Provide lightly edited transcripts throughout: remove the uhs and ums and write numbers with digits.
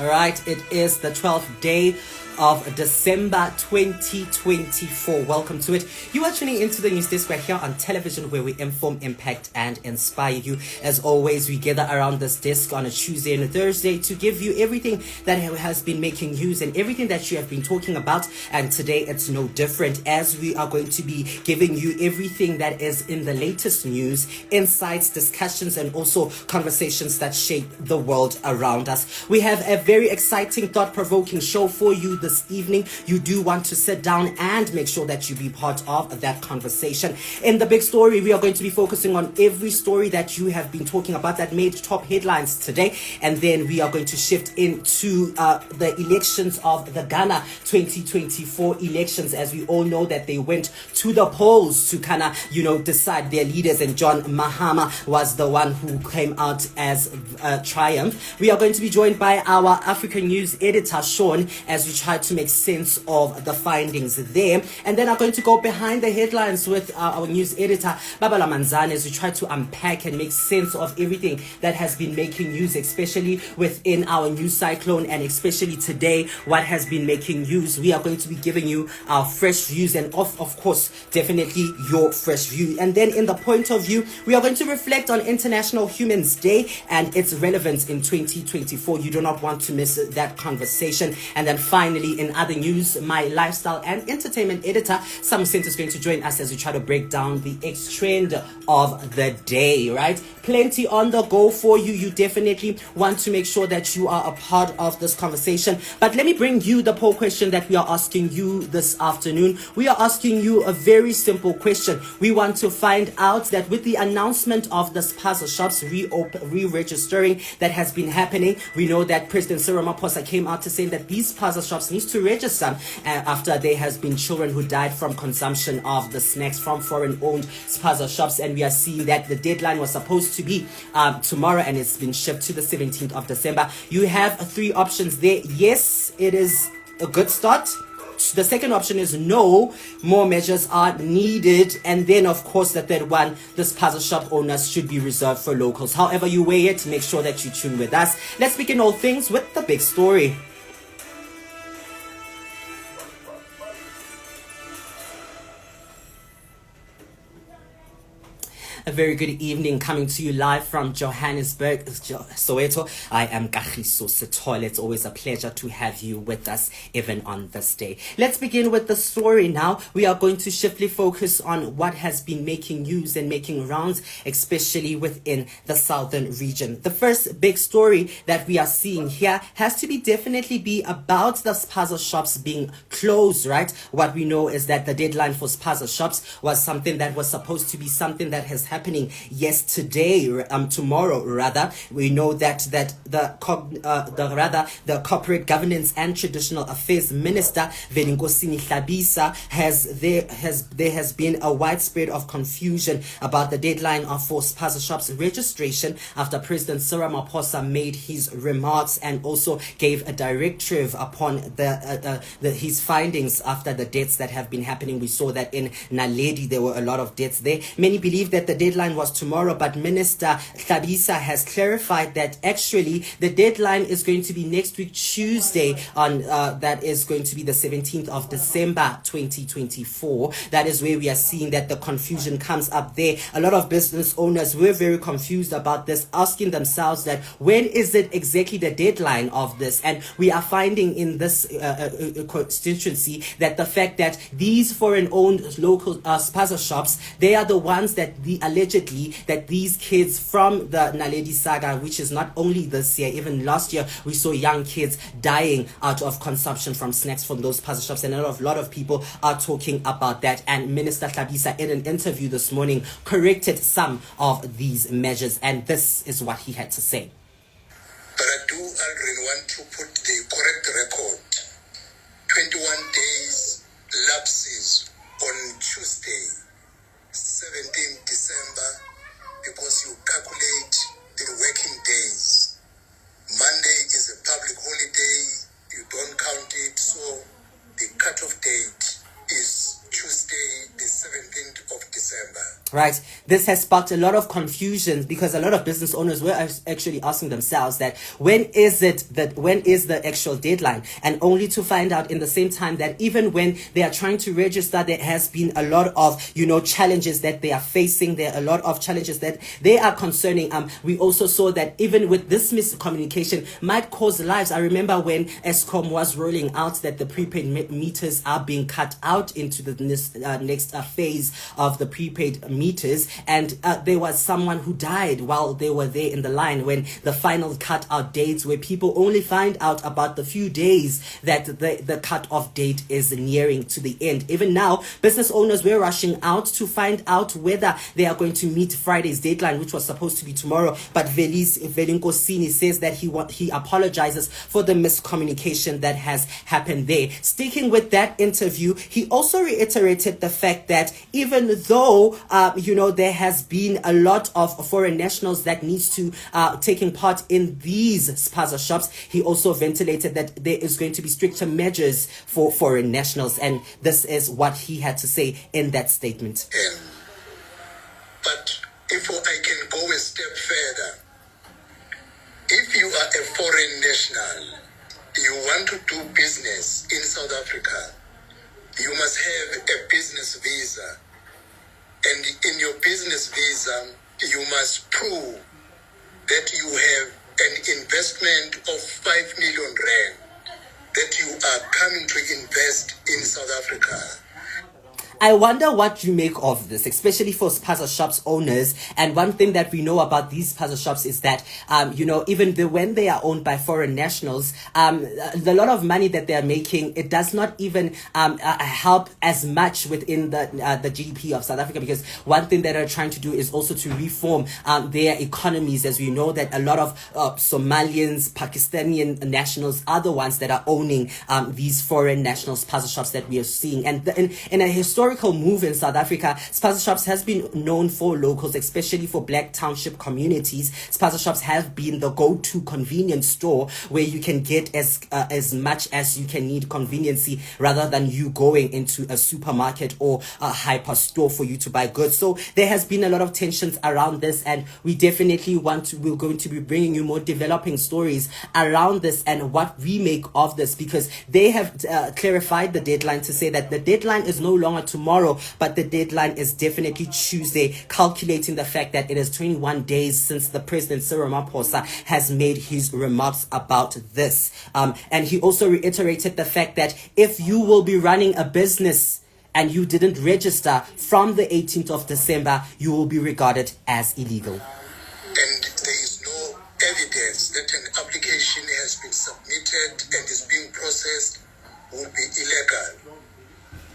All right, it is the 12th day of December 2024. Welcome to it. You are tuning into the news desk. We're here on television where we inform, impact, and inspire you. As always, we gather around this desk on a Tuesday and a Thursday to give you everything that has been making news and everything that you have been talking about. And today it's no different, as we are going to be giving you everything that is in the latest news, insights, discussions, and also conversations that shape the world around us. We have a very exciting, thought-provoking show for you this evening. You do want to sit down and make sure that you be part of that conversation. In the big story, we are going to be focusing on every story that you have been talking about that made top headlines today, and then we are going to shift into the elections of the Ghana 2024 elections. As we all know that they went to the polls to kind of decide their leaders, and John Mahama was the one who came out as a triumph. We are going to be joined by our African news editor Sean as we try to make sense of the findings there, and then I'm going to go behind the headlines with our news editor Babalwa Manzana as we try to unpack and make sense of everything that has been making news, especially within our news cyclone, and especially today what has been making news. We are going to be giving you our fresh views, and of course definitely your fresh view. And then in the point of view, we are going to reflect on International Humans Day and its relevance in 2024. You do not want to miss that conversation. And then finally, in other news, my lifestyle and entertainment editor Sam Sent is going to join us as we try to break down the X trend of the day, right? Plenty on the go for you. You definitely want to make sure that you are a part of this conversation. But let me bring you the poll question that we are asking you this afternoon. We are asking you a very simple question. We want to find out that with the announcement of the Spazashops re-registering that has been happening, we know that President Cyril Ramaphosa came out to say that these Spazashops needs to register after there has been children who died from consumption of the snacks from foreign-owned Spazashops, and we are seeing that the deadline was supposed to be tomorrow, and it's been shifted to the 17th of December. You have three options there. Yes, it is a good start. The second option is no, more measures are needed. And then, of course, the third one, the Spazashop owners should be reserved for locals. However you weigh it, make sure that you tune with us. Let's begin all things with the big story. A very good evening, coming to you live from Johannesburg, Soweto. I am Kagiso, Sithole. It's always a pleasure to have you with us, even on this day. Let's begin with the story now. We are going to shiftly focus on what has been making news and making rounds, especially within the southern region. The first big story that we are seeing here has to definitely be about the Spazashops being closed, right? What we know is that the deadline for Spazashops was something that was supposed to be something that has happening tomorrow rather. We know that the corporate governance and traditional affairs minister Velingosini Hlabisa there has been a widespread of confusion about the deadline for Spazashops registration after President Cyril Ramaphosa made his remarks and also gave a directive upon his findings after the deaths that have been happening. We saw that in Naledi there were a lot of deaths there. Many believe that the deadline was tomorrow, but Minister Kagiso has clarified that actually the deadline is going to be next week Tuesday, on that is going to be the 17th of December 2024. That is where we are seeing that the confusion comes up there. A lot of business owners were very confused about this, asking themselves that when is it exactly the deadline of this? And we are finding in this constituency that the fact that these foreign-owned local Spazashops, they are the ones that allegedly that these kids from the Naledi saga, which is not only this year, even last year we saw young kids dying out of consumption from snacks from those Spazashops, and a lot of people are talking about that. And Minister Kagiso, in an interview this morning, corrected some of these measures, and this is what he had to say. But I do already want to put the correct record. 21 days lapses on Tuesday, 17th December, because you calculate the working days. Monday is a public holiday, you don't count it, so the cutoff date is Tuesday, the 17th of December. Right. this has sparked a lot of confusion because a lot of business owners were actually asking themselves that when is the actual deadline, and only to find out in the same time that even when they are trying to register, there has been a lot of challenges that they are facing. There are a lot of challenges that they are concerning. We also saw that even with this miscommunication might cause lives. I remember when Eskom was rolling out that the prepaid meters are being cut out into the next phase of the prepaid meters, and there was someone who died while they were there in the line when the final cut out dates, where people only find out about the few days that the cut off date is nearing to the end. Even now, business owners were rushing out to find out whether they are going to meet Friday's deadline, which was supposed to be tomorrow. But Velinkosini says that he apologizes for the miscommunication that has happened there. Sticking with that interview, he also reiterated the fact that even though there has been a lot of foreign nationals that needs to taking part in these spaza shops, he also ventilated that there is going to be stricter measures for foreign nationals, and this is what he had to say in that statement. But if I can go a step further, if you are a foreign national, you want to do business in South Africa, you must have a business visa. And in your business visa, you must prove that you have an investment of 5 million rand, that you are coming to invest in South Africa. I wonder what you make of this, especially for Spazashops owners. And one thing that we know about these Spazashops is that, even when they are owned by foreign nationals, the lot of money that they're making, it does not even help as much within the GDP of South Africa, because one thing that they're trying to do is also to reform their economies, as we know that a lot of Somalians, Pakistani nationals are the ones that are owning these foreign national Spazashops that we are seeing. And in a historical move in South Africa, Spazashops has been known for locals, especially for black township communities. Spazashops have been the go-to convenience store where you can get as much as you can need conveniency, rather than you going into a supermarket or a hyper store for you to buy goods. So there has been a lot of tensions around this, and we definitely we're going to be bringing you more developing stories around this and what we make of this, because they have clarified the deadline to say that the deadline is no longer tomorrow, but the deadline is definitely Tuesday, calculating the fact that it is 21 days since the President Cyril Ramaphosa has made his remarks about this. And he also reiterated the fact that if you will be running a business and you didn't register from the 18th of December, you will be regarded as illegal. And there is no evidence that an application has been submitted and is being processed will be illegal.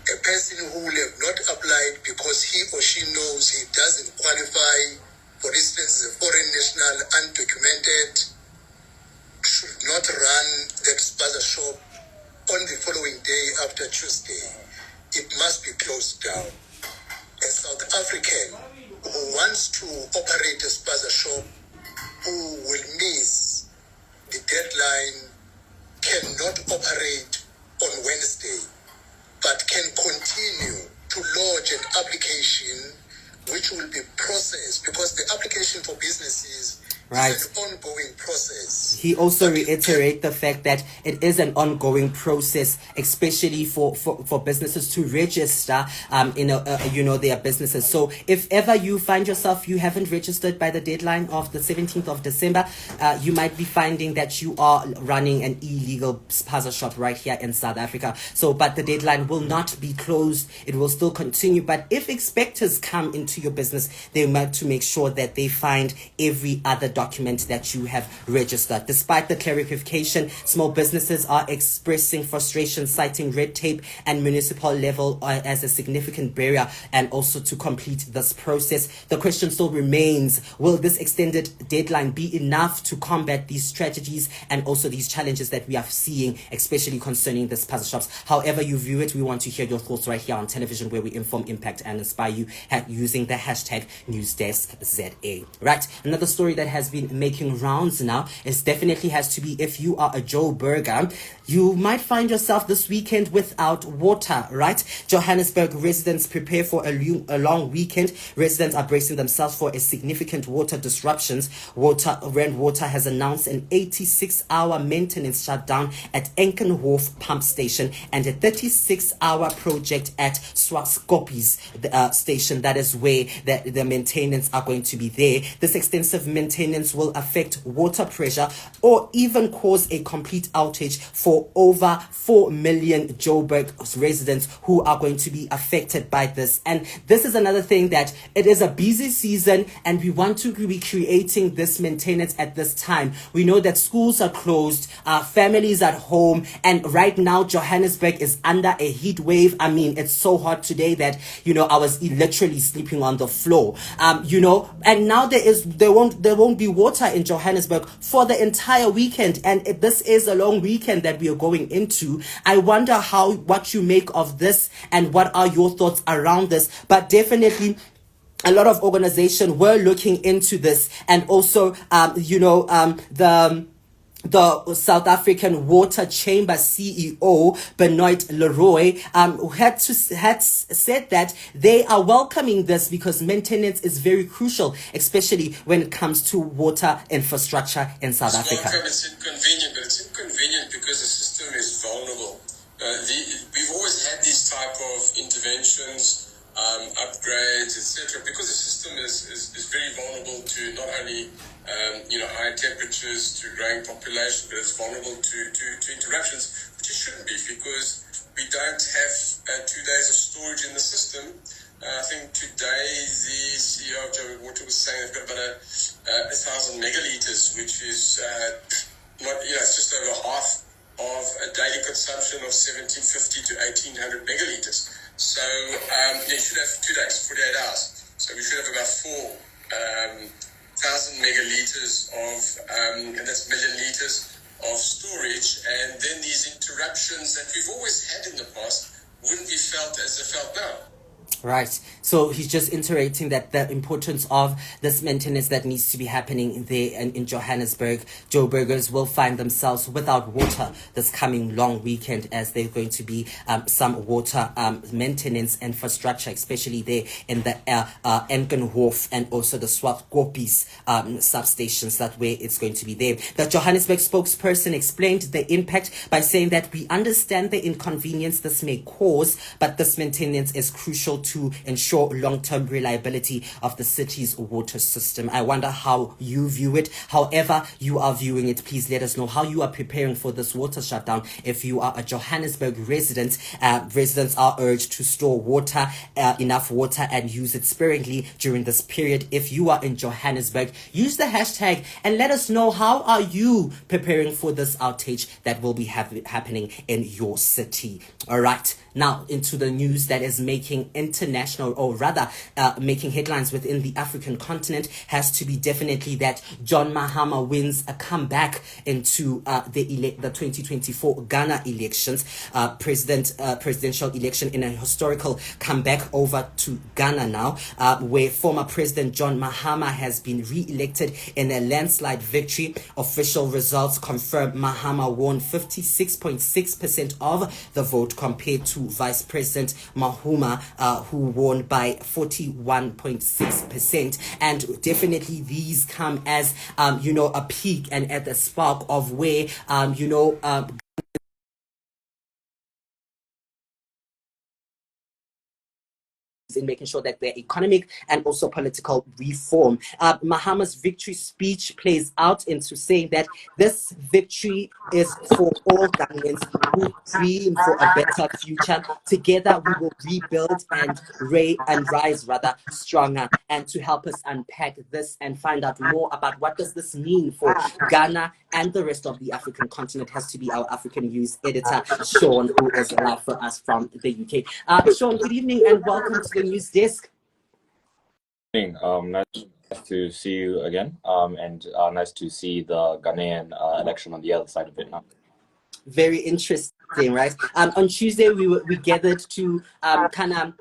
A person who will have not applied because he or she knows he doesn't qualify, for instance, as a foreign national, undocumented, should not run that spaza shop on the following day after Tuesday. It must be closed down. A South African who wants to operate a spaza shop, who will miss the deadline, cannot operate on Wednesday, but can continue to lodge an application which will be processed, because the application for businesses is an ongoing process. He also reiterated the fact that it is an ongoing process, especially for businesses to register in their businesses. So if ever you find yourself you haven't registered by the deadline of the 17th of December, you might be finding that you are running an illegal spaza shop right here in South Africa. So, but the deadline will not be closed; it will still continue. But if inspectors come into your business, they might to make sure that they find every other document that you have registered. Despite the clarification, small businesses are expressing frustration, citing red tape and municipal level as a significant barrier, and also to complete this process. The question still remains, will this extended deadline be enough to combat these strategies and also these challenges that we are seeing, especially concerning the spaza shops? However you view it, we want to hear your thoughts right here on television, where we inform, impact and inspire you using the hashtag NewsDeskZA. Right, another story that has has been making rounds now. It definitely has to be, if you are a Joburger, you might find yourself this weekend without water, right? Johannesburg residents prepare for a long weekend. Residents are bracing themselves for a significant water disruptions. Rand Water has announced an 86-hour maintenance shutdown at Enkenhof pump station and a 36-hour project at Swaskopies station. That is where the maintenance are going to be there. This extensive maintenance will affect water pressure or even cause a complete outage for over 4 million Joburg residents who are going to be affected by this. And this is another thing, that it is a busy season and we want to be creating this maintenance at this time. We know that schools are closed, families at home, and right now Johannesburg is under a heat wave. I mean, it's so hot today that, I was literally sleeping on the floor. And now there won't be water in Johannesburg for the entire weekend, and this is a long weekend that we are going into. I wonder what you make of this and what are your thoughts around this. But definitely a lot of organizations were looking into this, and also the South African Water Chamber CEO Benoit Leroy had said that they are welcoming this because maintenance is very crucial, especially when it comes to water infrastructure in South Africa. It's inconvenient, but it's inconvenient because the system is vulnerable. We've always had these type of interventions, upgrades, etc., because the system is very vulnerable to not only high temperatures, to growing population, but it's vulnerable to interruptions, which it shouldn't be, because we don't have 2 days of storage in the system. I think today the CEO of Joburg Water was saying they've got about 1,000 megaliters, which is it's just over half of a daily consumption of 1,750 to 1,800 megaliters. So you should have 2 days, 48 hours. So we should have about 4,000 megaliters of, and that's million liters of storage. And then these interruptions that we've always had in the past wouldn't be felt as they're felt now. Right. So he's just iterating that the importance of this maintenance that needs to be happening there in Johannesburg. Joburgers will find themselves without water this coming long weekend, as there's going to be some water maintenance infrastructure, especially there in the Enkenhof and also the Swaskopies substations, that way it's going to be there. The Johannesburg spokesperson explained the impact by saying that we understand the inconvenience this may cause, but this maintenance is crucial to ensure long-term reliability of the city's water system. I wonder how you view it. However you are viewing it, please let us know how you are preparing for this water shutdown. If you are a Johannesburg resident, residents are urged to store water, enough water, and use it sparingly during this period. If you are in Johannesburg, use the hashtag and let us know how are you preparing for this outage that will be happening in your city. All right, now into the news that is making international, or rather making headlines within the African continent, has to be definitely that John Mahama wins a comeback into the 2024 Ghana elections, presidential election, in a historical comeback over to Ghana now, where former President John Mahama has been re-elected in a landslide victory. Official results confirm Mahama won 56.6% of the vote compared to Vice President Mahuma, who won by 41.6%. And definitely these come as a peak and at the spark of where in making sure that their economic and also political reform. Mahama's victory speech plays out into saying that this victory is for all Ghanaians who dream for a better future. Together we will rebuild and rise stronger. And to help us unpack this and find out more about what does this mean for Ghana and the rest of the African continent, has to be our African news editor, Sean, who is live for us from the UK. Sean, good evening and welcome to the News Desk. Nice to see you again, and nice to see the Ghanaian election on the other side of it now. Very interesting, right? On Tuesday, we gathered to kind of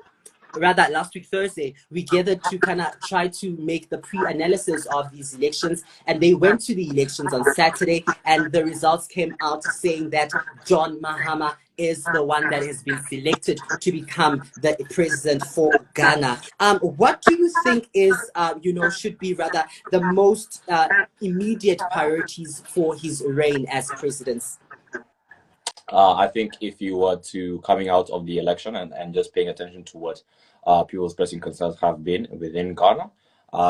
rather last week Thursday, we gathered to kind of try to make the pre-analysis of these elections, and they went to the elections on Saturday, and the results came out saying that John Mahama is the one that has been selected to become the president for Ghana. What do you think is, should be rather the most immediate priorities for his reign as president? I think if you were to coming out of the election and just paying attention to what people's pressing concerns have been within Ghana,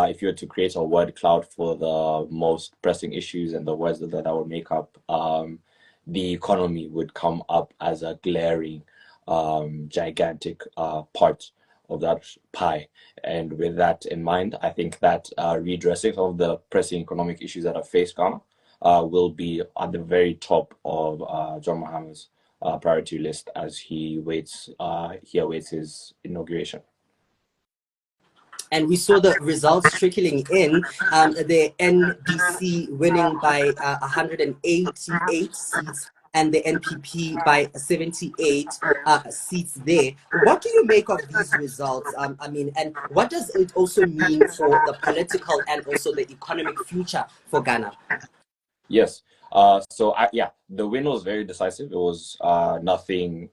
if you were to create a word cloud for the most pressing issues and the words that would make up, the economy would come up as a glaring, gigantic part of that pie. And with that in mind, I think that redressing some of the pressing economic issues that have faced Ghana will be at the very top of John Mahama's priority list as he awaits his inauguration. And we saw the results trickling in, the NDC winning by 188 seats and the NPP by 78 seats there. What do you make of these results? And what does it also mean for the political and also the economic future for Ghana? Yes. The win was very decisive. It was nothing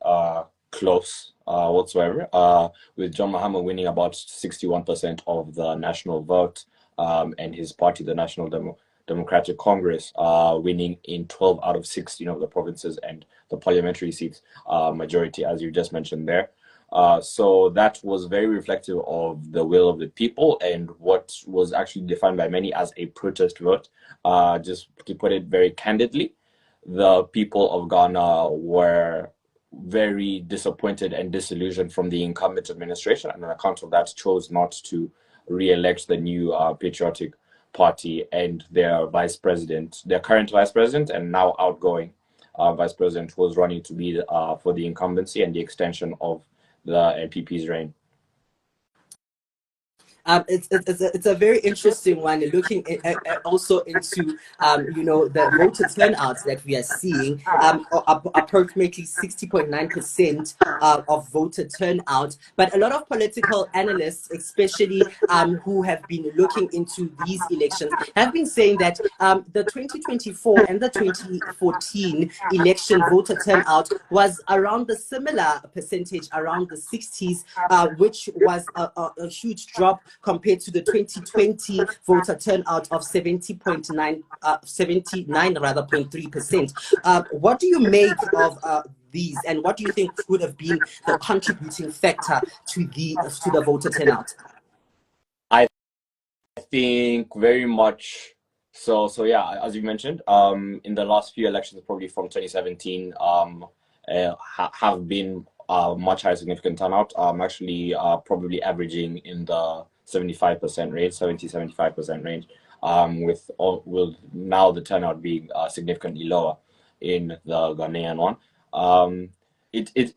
close whatsoever, with John Mahama winning about 61% of the national vote, and his party, the National Democratic Congress, winning in 12 out of 16 of the provinces and the parliamentary seats, majority, as you just mentioned there. So that was very reflective of the will of the people and what was actually defined by many as a protest vote. Just to put it very candidly, the people of Ghana were very disappointed and disillusioned from the incumbent administration, and on account of that chose not to re-elect the new patriotic party and their current vice president and now outgoing vice president, who was running to be for the incumbency and the extension of the NPP's reign. It's a very interesting one, looking also into the voter turnout that we are seeing, approximately 60.9% of voter turnout. But a lot of political analysts, especially who have been looking into these elections, have been saying that the 2024 and the 2014 election voter turnout was around the similar percentage, around the 60s, which was a huge drop compared to the 2020 voter turnout of 79.3%. What do you make of these, and what do you think would have been the contributing factor to the voter turnout? I think very much so. So yeah, as you mentioned, in the last few elections, probably from 2017, have been much higher significant turnout. Actually, probably averaging in the 75% range, 75% range, with now the turnout being significantly lower in the Ghanaian one. It's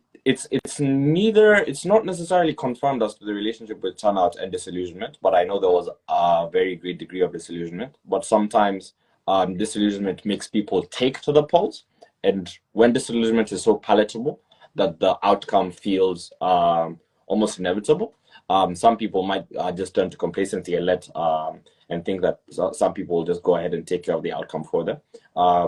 not necessarily confirmed as to the relationship with turnout and disillusionment, but I know there was a very great degree of disillusionment. But sometimes disillusionment makes people take to the polls, and when disillusionment is so palatable that the outcome feels almost inevitable, some people might just turn to complacency and think that some people will just go ahead and take care of the outcome for them.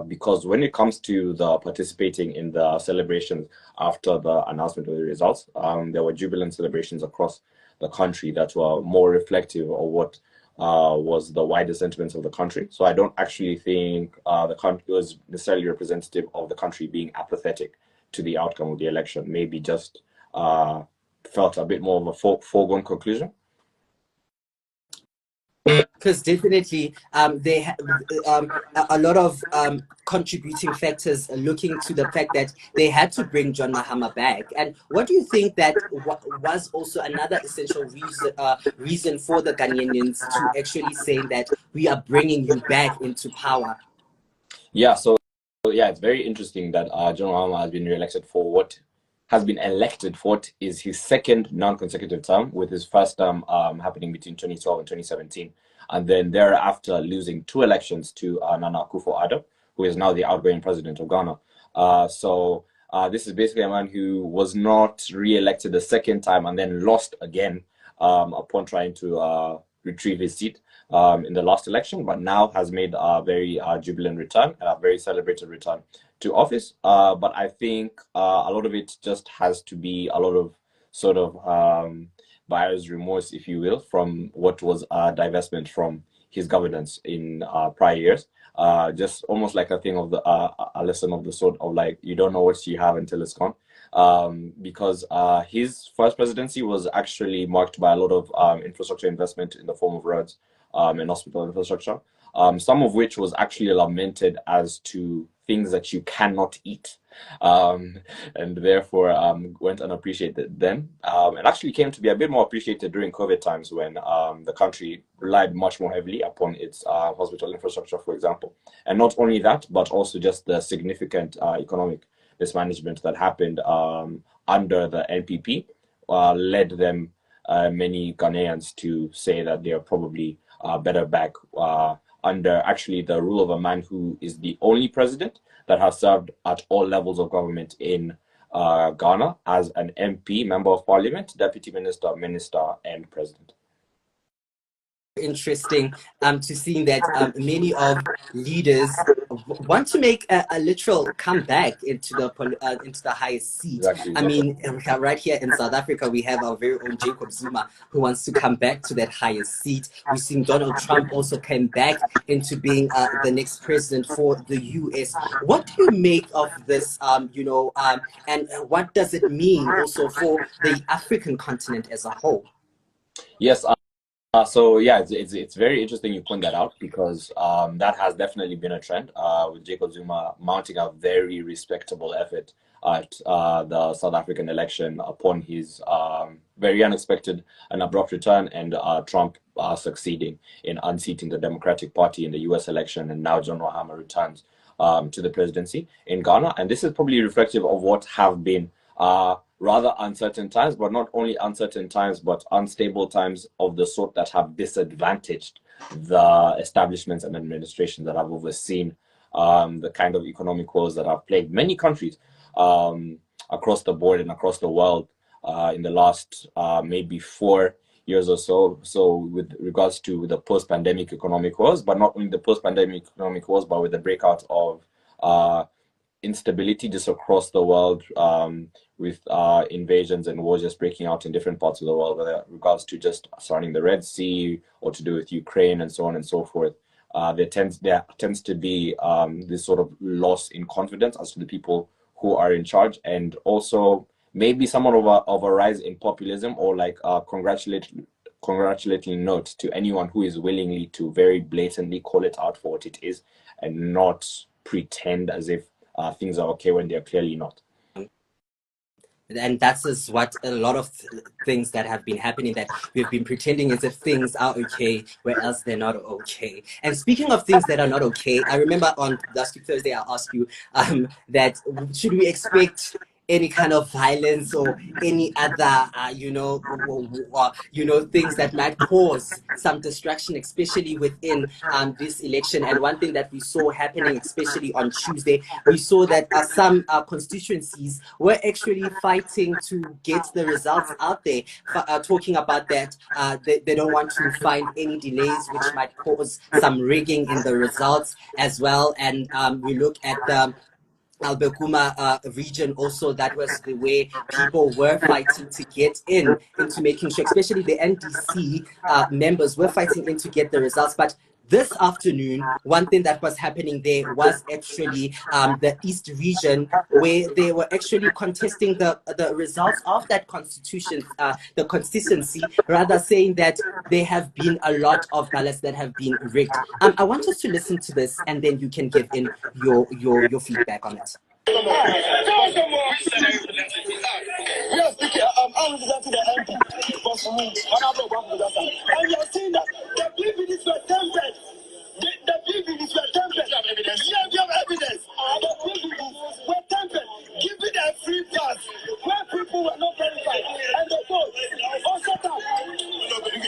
Because when it comes to the participating in the celebrations after the announcement of the results, there were jubilant celebrations across the country that were more reflective of what was the wider sentiments of the country. So I don't actually think the country was necessarily representative of the country being apathetic to the outcome of the election. Maybe just felt a bit more of a foregone conclusion. Because definitely they have a lot of contributing factors looking to the fact that they had to bring John Mahama back. And what do you think that was also another essential reason for the Ghanaians to actually say that we are bringing you back into power? Yeah, it's very interesting that John Mahama has been elected for what is his second non-consecutive term, with his first term happening between 2012 and 2017, and then thereafter losing 2 elections to Nana Akufo-Addo, who is now the outgoing president of Ghana. So This is basically a man who was not re-elected a second time and then lost again upon trying to retrieve his seat in the last election, but now has made a very jubilant return, a very celebrated return to office. But I think a lot of it just has to be a lot of sort of buyer's remorse, if you will, from what was divestment from his governance in prior years. Just almost like a thing of the a lesson of the sort of like, you don't know what you have until it's gone. Because his first presidency was actually marked by a lot of infrastructure investment in the form of roads and hospital infrastructure, some of which was actually lamented as to things that you cannot eat, and therefore went unappreciated then. It actually came to be a bit more appreciated during COVID times when the country relied much more heavily upon its hospital infrastructure, for example. And not only that, but also just the significant economic mismanagement that happened under the NPP led them, many Ghanaians, to say that they are probably better back under actually the rule of a man who is the only president that has served at all levels of government in Ghana as an MP, member of parliament, deputy minister, minister, and president. Interesting to seeing that many of leaders want to make a literal comeback into the highest seat. Exactly. I mean, right here in South Africa, we have our very own Jacob Zuma who wants to come back to that highest seat. We've seen Donald Trump also came back into being the next president for the US. What do you make of this, and what does it mean also for the African continent as a whole? Yes. So yeah, it's very interesting you point that out, because that has definitely been a trend with Jacob Zuma mounting a very respectable effort at the South African election upon his very unexpected and abrupt return, and Trump succeeding in unseating the Democratic Party in the US election, and now John Mahama returns to the presidency in Ghana. And this is probably reflective of what have been rather uncertain times, but not only uncertain times, but unstable times of the sort that have disadvantaged the establishments and administrations that have overseen the kind of economic woes that have plagued many countries across the board and across the world in the last maybe 4 years or so. So with regards to the post-pandemic economic woes, but not only the post-pandemic economic woes, but with the breakout of instability just across the world, with invasions and wars just breaking out in different parts of the world, whether regards to just surrounding the Red Sea or to do with Ukraine and so on and so forth. There tends to be this sort of loss in confidence as to the people who are in charge, and also maybe somewhat of a rise in populism, or like congratulatory note to anyone who is willingly to very blatantly call it out for what it is, and not pretend as if things are okay when they're clearly not. And that's just what a lot of things that have been happening, that we've been pretending as if things are okay, whereas they're not okay. And speaking of things that are not okay, I remember on last week Thursday, I asked you that should we expect any kind of violence or any other, things that might cause some distraction, especially within this election. And one thing that we saw happening, especially on Tuesday, we saw that some constituencies were actually fighting to get the results out there, talking about that they don't want to find any delays which might cause some rigging in the results as well. And we look at the Albekuma region also, that was the way people were fighting to get into making sure, especially the NDC members were fighting in to get the results. But this afternoon, one thing that was happening there was actually the East region, where they were actually contesting the results of that constitution, the consistency, rather saying that there have been a lot of ballots that have been rigged. I want us to listen to this, and then you can give in your feedback on it. We are speaking, I'm representing the MP, and you are saying that the PVDs were tempted. The PVDs were tempted. You have evidence. Yes, you have evidence. The PVDs were tempted. Give it a free pass where people were not verified, and the vote also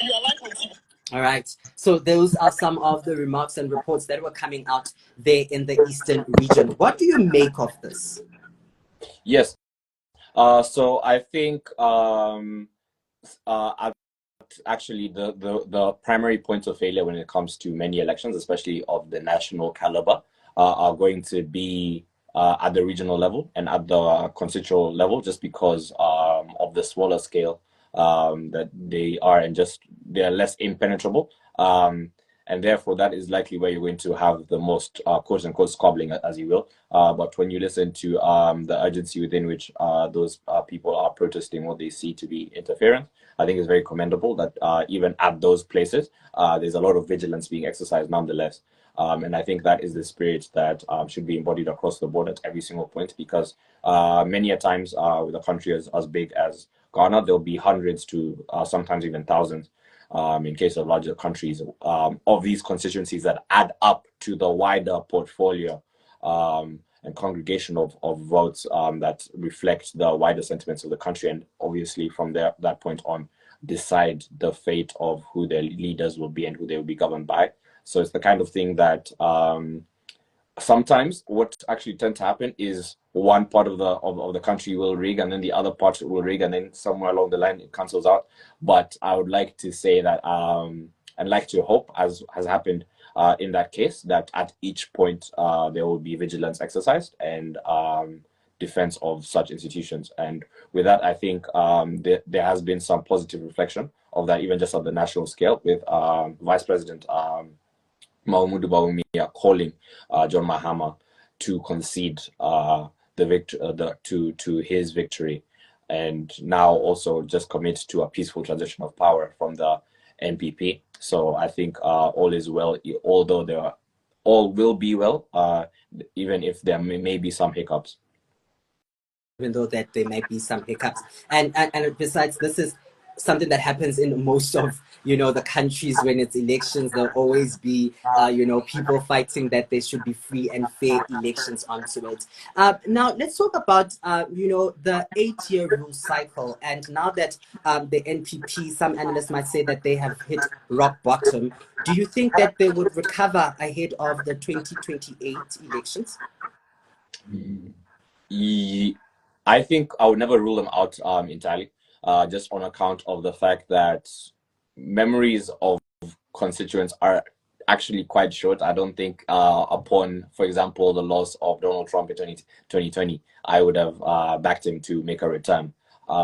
you are like with you. All right. So those are some of the remarks and reports that were coming out there in the Eastern region. What do you make of this? Yes. So I think actually the primary points of failure when it comes to many elections, especially of the national caliber, are going to be at the regional level and at the constitutional level, just because of the smaller scale that they are, and just they are less impenetrable. And therefore, that is likely where you're going to have the most quote unquote squabbling, as you will. But when you listen to the urgency within which those people are protesting what they see to be interference, I think it's very commendable that even at those places, there's a lot of vigilance being exercised nonetheless. And I think that is the spirit that should be embodied across the board at every single point, because many a times with a country as big as Ghana, there'll be hundreds to sometimes even thousands, in case of larger countries, of these constituencies that add up to the wider portfolio and congregation of votes that reflect the wider sentiments of the country, and obviously from that point on decide the fate of who their leaders will be and who they will be governed by. So it's the kind of thing that sometimes what actually tends to happen is one part of the country will rig, and then the other part will rig, and then somewhere along the line it cancels out. But I would like to say that I'd like to hope, as has happened in that case, that at each point there will be vigilance exercised and defense of such institutions. And with that, I think there has been some positive reflection of that, even just on the national scale, with Vice President Mahmoud Bawumia calling John Mahama to concede to his victory, and now also just commit to a peaceful transition of power from the NPP. So I think all is well, although all will be well, even if there may be some hiccups. Even though that there might be some hiccups. And besides, this is something that happens in most of the countries. When it's elections, there'll always be people fighting that there should be free and fair elections onto it. Now let's talk about the 8-year rule cycle. And now that the NPP, some analysts might say that they have hit rock bottom, do you think that they would recover ahead of the 2028 elections? I think I would never rule them out entirely, just on account of the fact that memories of constituents are actually quite short. I don't think upon, for example, the loss of Donald Trump in 2020, I would have backed him to make a return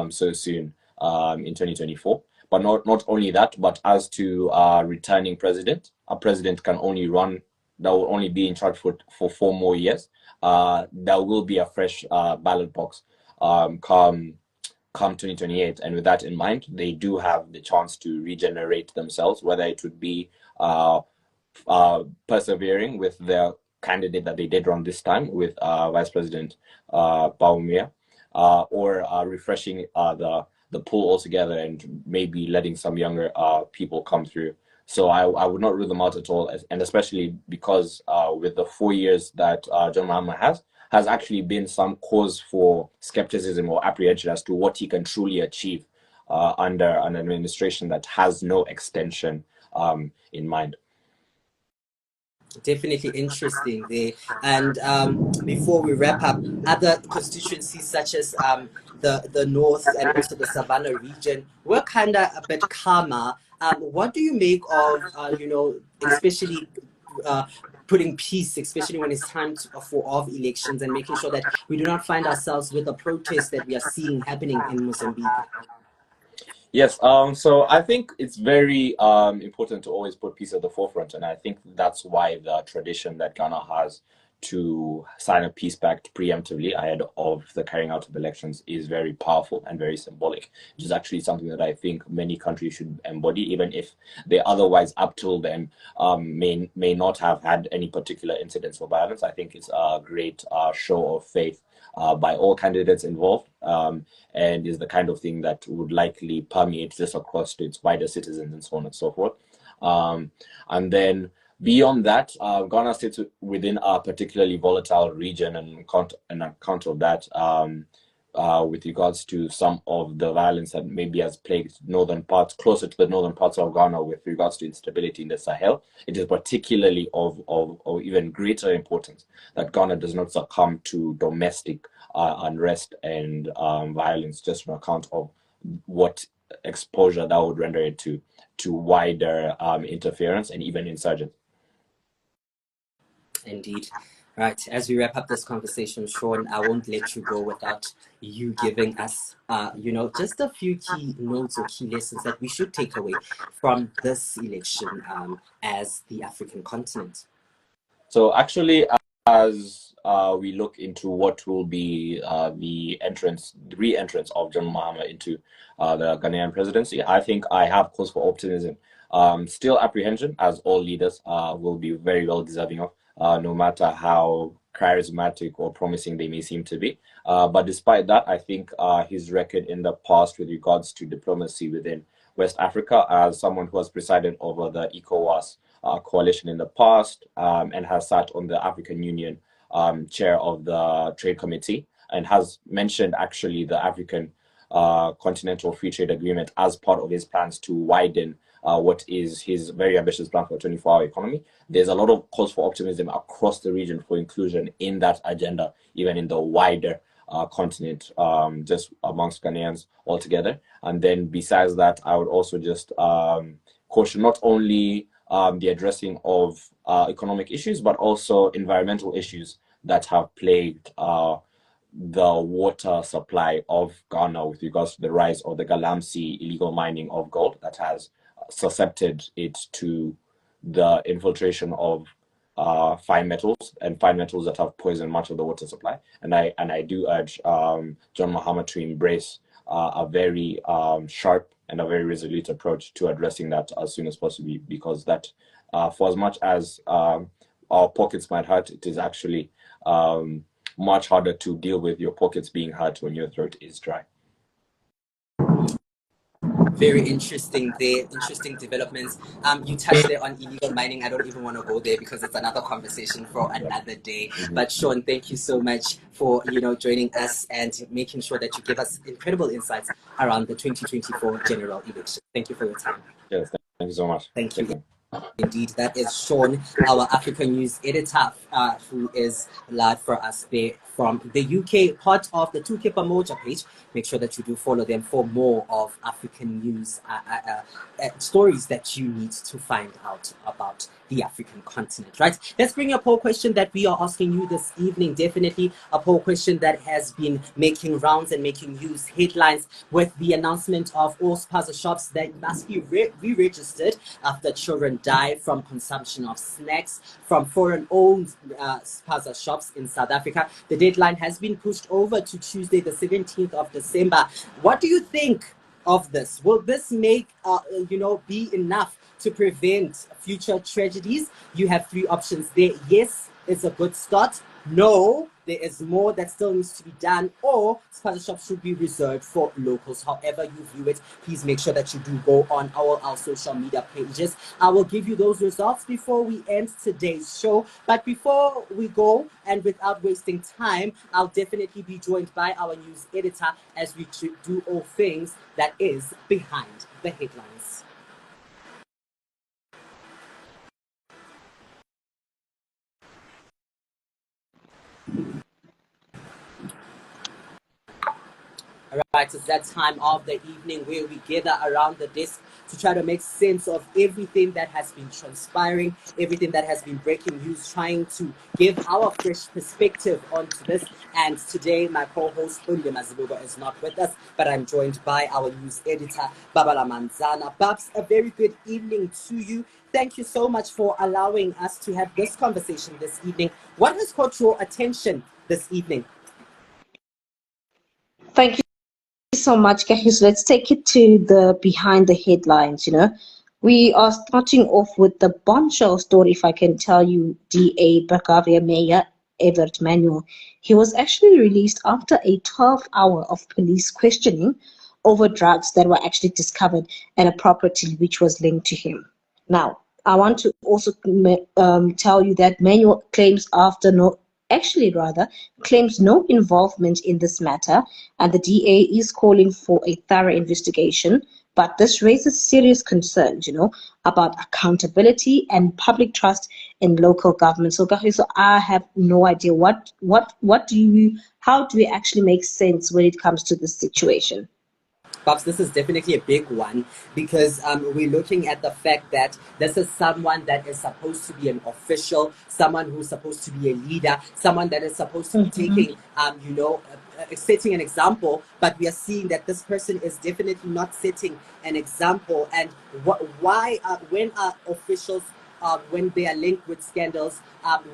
so soon in 2024. But not only that, but as to returning president, a president can only run, that will only be in charge for 4 more years. There will be a fresh ballot box come 2028, and with that in mind, they do have the chance to regenerate themselves, whether it would be persevering with their candidate that they did run this time with Vice President Bawumia, or refreshing the pool altogether and maybe letting some younger people come through. So I would not rule them out at all, and especially because with the 4 years that John Mahama has actually been some cause for skepticism or apprehension as to what he can truly achieve under an administration that has no extension in mind. Definitely interesting there. And before we wrap up, other constituencies such as the North and also the Savannah region were kind of a bit calmer. What do you make of, especially putting peace, especially when it's time of elections, and making sure that we do not find ourselves with the protests that we are seeing happening in Mozambique? Yes, so I think it's very important to always put peace at the forefront, and I think that's why the tradition that Ghana has to sign a peace pact preemptively ahead of the carrying out of elections is very powerful and very symbolic, which is actually something that I think many countries should embody, even if they otherwise up till then may not have had any particular incidents of violence. I think it's a great show of faith by all candidates involved, and is the kind of thing that would likely permeate just across to its wider citizens and so on and so forth. And then beyond that, Ghana sits within a particularly volatile region, and on account of that, with regards to some of the violence that maybe has plagued northern parts, closer to the northern parts of Ghana, with regards to instability in the Sahel. It is particularly of even greater importance that Ghana does not succumb to domestic unrest and violence, just on account of what exposure that would render it to wider interference and even insurgence. Indeed. Right. As we wrap up this conversation, Sean, I won't let you go without you giving us, just a few key notes or key lessons that we should take away from this election as the African continent. So actually, as we look into what will be the re-entrance of John Mahama into the Ghanaian presidency, I think I have cause for optimism. Still apprehension, as all leaders will be very well deserving of, no matter how charismatic or promising they may seem to be. But despite that, I think his record in the past with regards to diplomacy within West Africa, as someone who has presided over the ECOWAS coalition in the past and has sat on the African Union chair of the Trade Committee, and has mentioned actually the African Continental Free Trade Agreement as part of his plans to widen what is his very ambitious plan for a 24-hour economy. There's a lot of cause for optimism across the region for inclusion in that agenda, even in the wider continent, just amongst Ghanaians altogether. And then besides that, I would also just caution not only the addressing of economic issues, but also environmental issues that have plagued the water supply of Ghana with regards to the rise of the Galamsey illegal mining of gold that has susceptible it to the infiltration of fine metals that have poisoned much of the water supply. And I do urge John Mahama to embrace a very sharp and a very resolute approach to addressing that as soon as possible, because that, for as much as our pockets might hurt, it is actually much harder to deal with your pockets being hurt when your throat is dry. Very interesting there, interesting developments. You touched there on illegal mining. I don't even want to go there because it's another conversation for another day. But Sean, thank you so much for joining us and making sure that you give us incredible insights around the 2024 general election. Thank you for your time. Yes, thank you so much. Thank you. Indeed, that is Sean, our African news editor, who is live for us there from the UK, part of the Tuke Pamoja page. Make sure that you do follow them for more of African news stories that you need to find out about the African continent, right? Let's bring a poll question that we are asking you this evening. Definitely a poll question that has been making rounds and making news headlines with the announcement of all Spazashops that must be re-registered after children die from consumption of snacks from foreign-owned Spazashops in South Africa. The deadline has been pushed over to Tuesday, the 17th of December. What do you think of this? Will this make, be enough to prevent future tragedies? You have three options there. Yes, it's a good start. No, there is more that still needs to be done, or Spazashops should be reserved for locals. However you view it, please make sure that you do go on our social media pages. I will give you those results before we end today's show. But before we go, and without wasting time, I'll definitely be joined by our news editor as we do all things that is behind the headlines. All right, it's that time of the evening where we gather around the desk to try to make sense of everything that has been transpiring, everything that has been breaking news, trying to give our fresh perspective onto this. And today, my co-host, Unde Mazibuga, is not with us, but I'm joined by our news editor, Babalwa Manzana. Babs, a very good evening to you. Thank you so much for allowing us to have this conversation this evening. What has caught your attention this evening? Thank you so much, Kagiso. Let's take it to the behind the headlines. We are starting off with the bombshell story, if I can tell you. DA Bavaria Mayor Everett Manuel, he was actually released after a 12-hour of police questioning over drugs that were actually discovered at a property which was linked to him. Now, I want to also tell you that Manuel claims after actually rather, claims no involvement in this matter, and the DA is calling for a thorough investigation. But this raises serious concerns, about accountability and public trust in local government. So, Kagiso, I have no idea how do we actually make sense when it comes to this situation? Babs, this is definitely a big one because we're looking at the fact that this is someone that is supposed to be an official, someone who's supposed to be a leader, someone that is supposed to be taking, setting an example. But we are seeing that this person is definitely not setting an example. And why, when are officials when they are linked with scandals,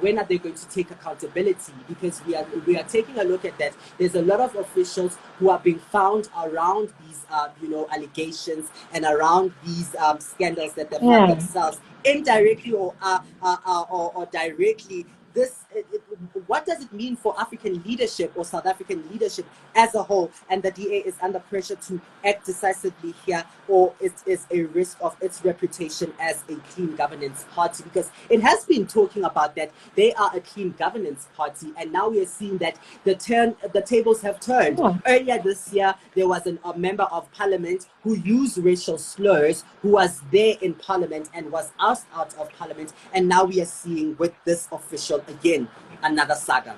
when are they going to take accountability? Because we are taking a look at that. There's a lot of officials who are being found around these allegations and around these scandals that they've had themselves, indirectly or directly. What does it mean for African leadership or South African leadership as a whole? And the DA is under pressure to act decisively here, or it is a risk of its reputation as a clean governance party, because it has been talking about that they are a clean governance party, and now we are seeing that the tables have turned. Earlier this year, there was a member of parliament who used racial slurs, who was there in parliament and was asked out of parliament, and now we are seeing with this official again another saga.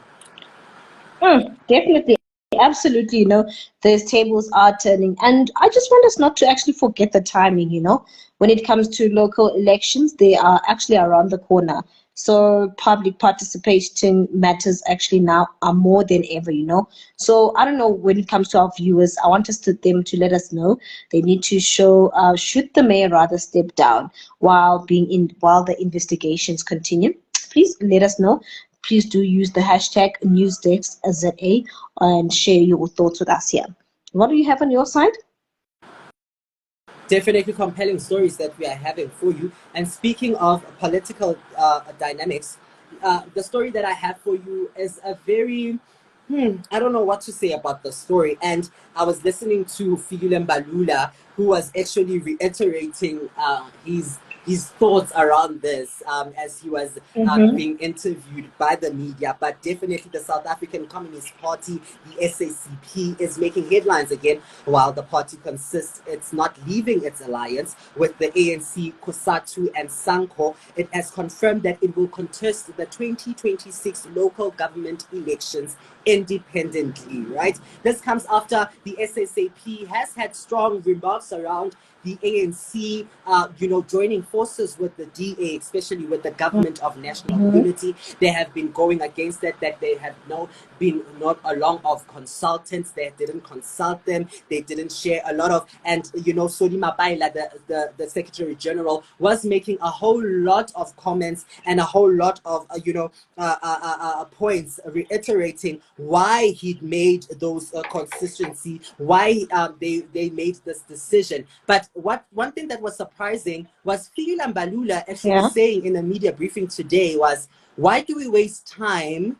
Definitely, absolutely. The tables are turning, and I just want us not to actually forget the timing. When it comes to local elections, they are actually around the corner. So public participation matters actually now are more than ever. So I don't know, when it comes to our viewers, I want them to let us know they need to show should the mayor rather step down while the investigations continue. Please let us know. Please do use the hashtag NewsDeskZA and share your thoughts with us here. What do you have on your side? Definitely compelling stories that we are having for you. And speaking of political dynamics, the story that I have for you is a very I don't know what to say about the story. And I was listening to Babalwa, who was actually reiterating his thoughts around this as he was being interviewed by the media. But definitely the South African Communist Party, the SACP, is making headlines again, while the party it's not leaving its alliance with the ANC, COSATU and SANCO. It has confirmed that it will contest the 2026 local government elections independently, right? This comes after the SACP has had strong remarks around the ANC, joining forces with the DA, especially with the government of national unity. They have been going against that they have been not along of consultants. They didn't consult them. They didn't share a lot of, and Solima Baila, the Secretary General, was making a whole lot of comments and a whole lot of points reiterating why he'd made those consistency, why they made this decision. But one thing that was surprising was Babalwa actually saying in a media briefing today was, why do we waste time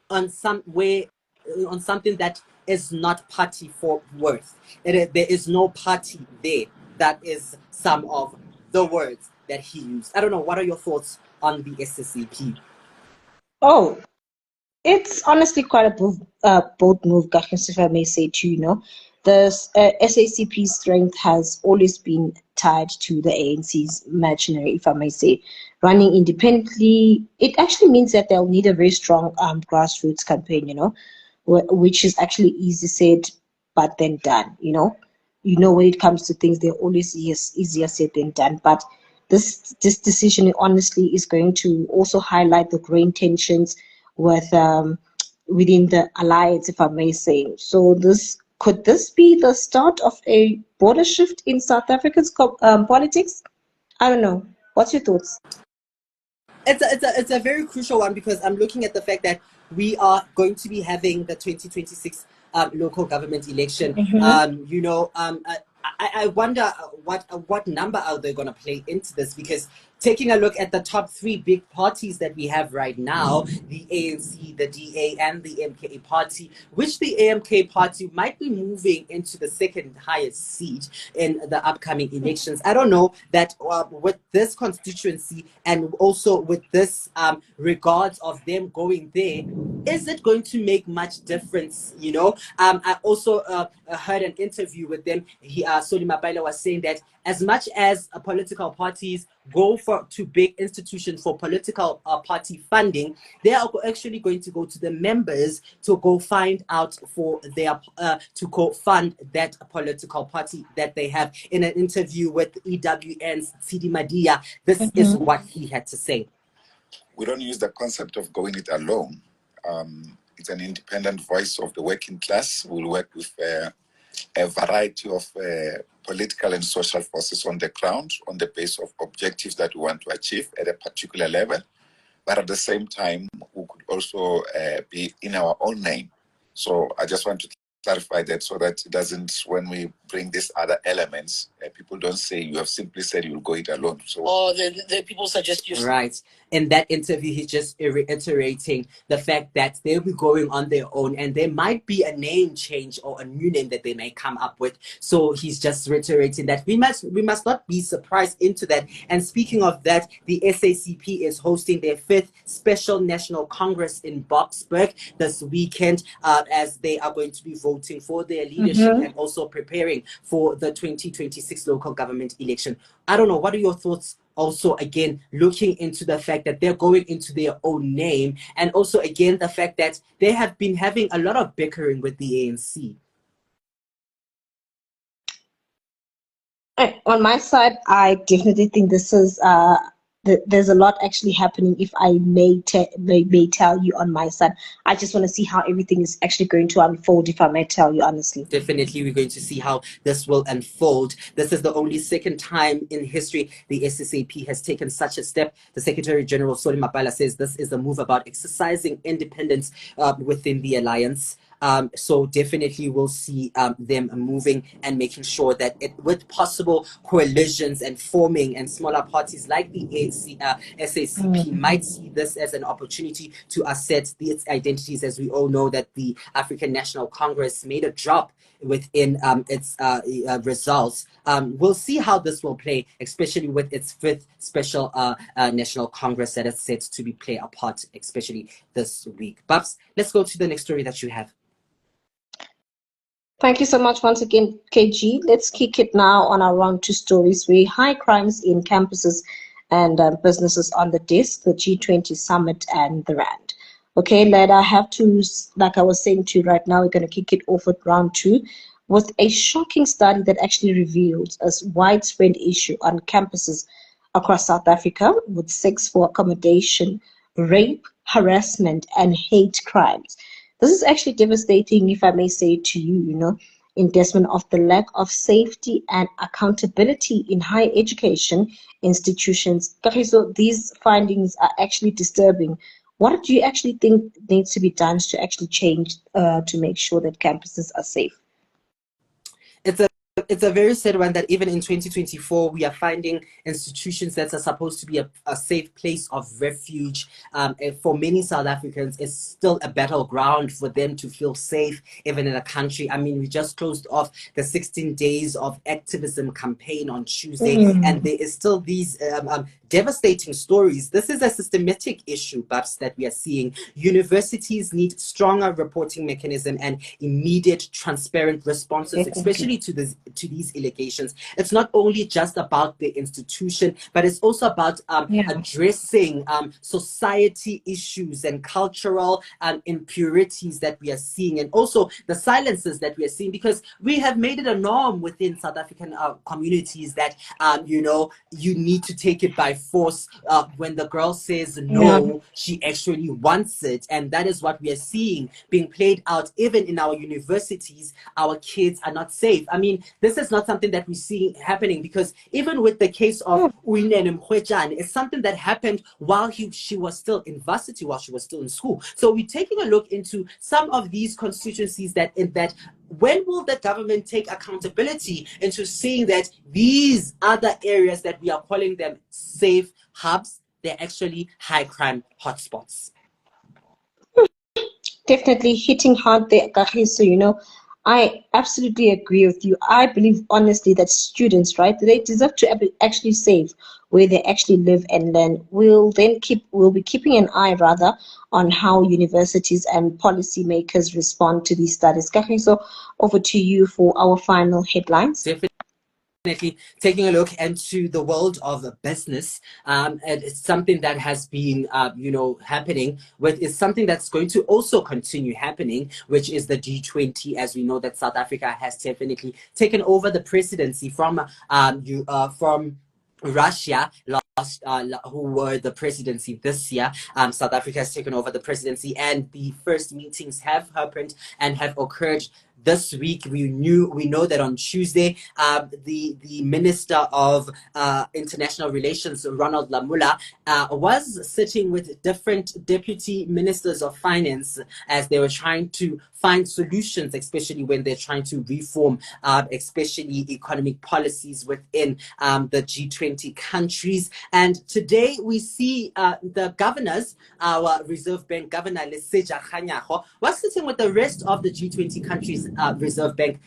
on something that is not party for worth? There is no party there. That is some of the words that he used. I don't know. What are your thoughts on the SSCP? Oh, it's honestly quite a bold move, Kagiso, if I may say too. The SACP's strength has always been tied to the ANC's machinery, if I may say. Running independently, it actually means that they'll need a very strong grassroots campaign, which is actually easy said, but then done, when it comes to things, they're always easier said than done. But this decision, honestly, is going to also highlight the growing tensions within the alliance, if I may say. So could this be the start of a border shift in South Africa's politics? I don't know. What's your thoughts? It's a very crucial one, because I'm looking at the fact that we are going to be having the 2026 local government election. I wonder what number are they going to play into this, because taking a look at the top three big parties that we have right now, the ANC, the DA, and the MKA party, which the AMK party might be moving into the second highest seat in the upcoming elections. I don't know that with this constituency and also with this regards of them going there, is it going to make much difference? I also heard an interview with them. Soli Mabaila was saying that as much as political parties go to big institutions for political party funding, they are actually going to go to the members to go find out for their to go fund that political party that they have. In an interview with EWN's Sidi Madia, this is what he had to say. We don't use the concept of going it alone. It's an independent voice of the working class. We'll work with a variety of political and social forces on the ground on the basis of objectives that we want to achieve at a particular level. But at the same time, we could also be in our own name. So I just want to clarify that so that it doesn't, when we bring these other elements, people don't say you have simply said you'll go it alone. So, the people suggest you. Right. In that interview, he's just reiterating the fact that they'll be going on their own and there might be a name change or a new name that they may come up with. So he's just reiterating that we must not be surprised into that. And speaking of that, the SACP is hosting their 5th Special National Congress in Boksburg this weekend as they are going to be voting for their leadership and also preparing for the 2026 local government election. I don't know. What are your thoughts? Also, again, looking into the fact that they're going into their own name, and also, again, the fact that they have been having a lot of bickering with the ANC. On my side, I definitely think this is there's a lot actually happening. If I may tell you on my side, I just want to see how everything is actually going to unfold, if I may tell you honestly. Definitely, we're going to see how this will unfold. This is the only second time in history the SSAP has taken such a step. The Secretary General Soli Mabaila says this is a move about exercising independence within the alliance. So definitely we'll see them moving and making sure that with possible coalitions and forming and smaller parties like the SACP might see this as an opportunity to assert its identities, as we all know that the African National Congress made a drop within its results. We'll see how this will play, especially with its 5th Special National Congress that is set to be play a part, especially this week. Babs, let's go to the next story that you have. Thank you so much once again, KG. Let's kick it now on our round 2 stories. High crimes in campuses and businesses on the desk, the G20 summit and the RAND. Okay, lad, I have to, like I was saying to you right now, we're going to kick it off with round 2 with a shocking study that actually reveals a widespread issue on campuses across South Africa with sex for accommodation, rape, harassment, and hate crimes. This is actually devastating, if I may say to you, in testament of the lack of safety and accountability in higher education institutions. Kagiso, these findings are actually disturbing. What do you actually think needs to be done to actually change to make sure that campuses are safe? It's a very sad one that even in 2024, we are finding institutions that are supposed to be a safe place of refuge. For many South Africans, it's still a battleground for them to feel safe, even in a country. I mean, we just closed off the 16 days of activism campaign on Tuesday, and there is still these devastating stories. This is a systematic issue, Babs, that we are seeing. Universities need stronger reporting mechanism and immediate, transparent responses, especially to these allegations. It's not only just about the institution, but it's also about addressing society issues and cultural impurities that we are seeing, and also the silences that we are seeing, because we have made it a norm within South African communities that you need to take it by force. When the girl says no, she actually wants it, and that is what we are seeing being played out even in our universities. Our kids are not safe. I mean, this is not something that we see happening, because even with the case of Uyinene Mkhwejane, it's something that happened while she was still in varsity, while she was still in school. So we're taking a look into some of these constituencies that when will the government take accountability into seeing that these other areas that we are calling them safe hubs, they're actually high crime hotspots? Definitely hitting hard there, Kagiso, I absolutely agree with you. I believe honestly that students, right, they deserve to actually save where they actually live and learn. We'll be keeping an eye rather on how universities and policymakers respond to these studies. Kagiso, over to you for our final headlines. Definitely taking a look into the world of business, and it's something that has been happening with is something that's going to also continue happening, which is the G20. As we know that South Africa has definitely taken over the presidency from Russia last, who were the presidency this year. South Africa has taken over the presidency, and the first meetings have happened and have occurred this week. We know that on Tuesday, the Minister of International Relations, Ronald Lamula, was sitting with different deputy ministers of finance as they were trying to find solutions, especially when they're trying to reform, especially economic policies within the G20 countries. And today we see the governors, our Reserve Bank Governor Leseja Kganyago, was sitting with the rest of the G20 countries' Reserve Bank